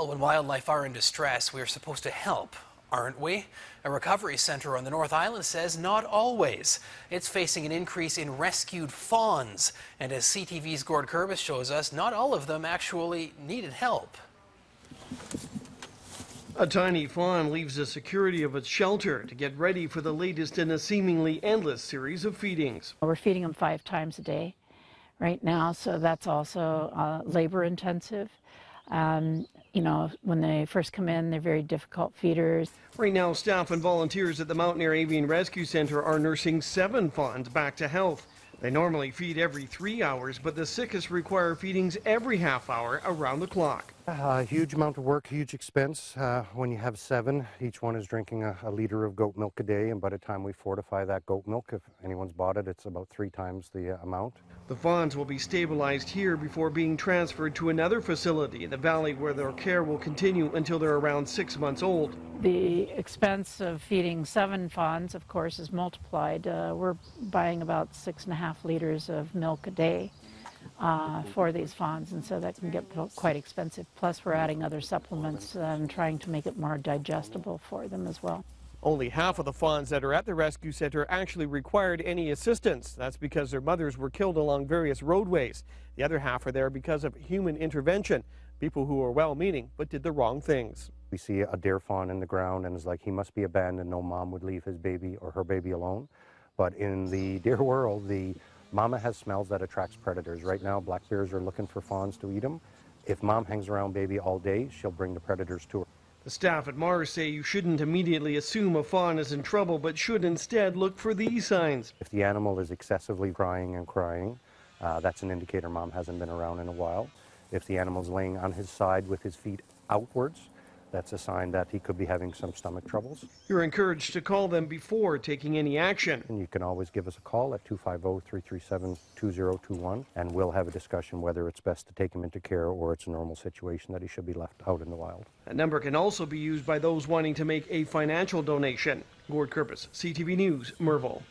Well, when wildlife are in distress, we are supposed to help, aren't we? A recovery center on the North Island says not always. It's facing an increase in rescued fawns. And as CTV's Gord Kurbis shows us, not all of them actually needed help. A tiny fawn leaves the security of its shelter to get ready for the latest in a seemingly endless series of feedings. We're feeding them 5 times a day right now, so that's also labor intensive. You know, when they first come in, they're very difficult feeders. Right now, staff and volunteers at the Mountaineer Avian Rescue Center are nursing 7 fawns back to health. They normally feed every 3 hours, but the sickest require feedings every half hour around the clock. Huge amount of work, huge expense. When you have 7, each one is drinking a liter of goat milk a day, and by the time we fortify that goat milk, if anyone's bought it, it's about 3 times the amount. The fawns will be stabilized here before being transferred to another facility in the valley where their care will continue until they're around 6 months old. The expense of feeding 7 fawns, of course, is multiplied. We're buying about 6.5 liters of milk a day for these fawns, and so that can get quite expensive. Plus, we're adding other supplements and trying to make it more digestible for them as well. Only half of the fawns that are at the rescue center actually required any assistance. That's because their mothers were killed along various roadways. The other half are there because of human intervention, people who are well-meaning but did the wrong things. We see a deer fawn in the ground and it's like he must be abandoned. No mom would leave his baby or her baby alone. But in the deer world, the mama has smells that attracts predators. Right now, black bears are looking for fawns to eat them. If mom hangs around baby all day, she'll bring the predators to her. The staff at Mars say you shouldn't immediately assume a fawn is in trouble, but should instead look for these signs. If the animal is excessively crying and crying, that's an indicator mom hasn't been around in a while. If the animal's laying on his side with his feet outwards, that's a sign that he could be having some stomach troubles. You're encouraged to call them before taking any action. And you can always give us a call at 250-337-2021, and we'll have a discussion whether it's best to take him into care or it's a normal situation that he should be left out in the wild. That number can also be used by those wanting to make a financial donation. Gord Kurbis, CTV News, Merville.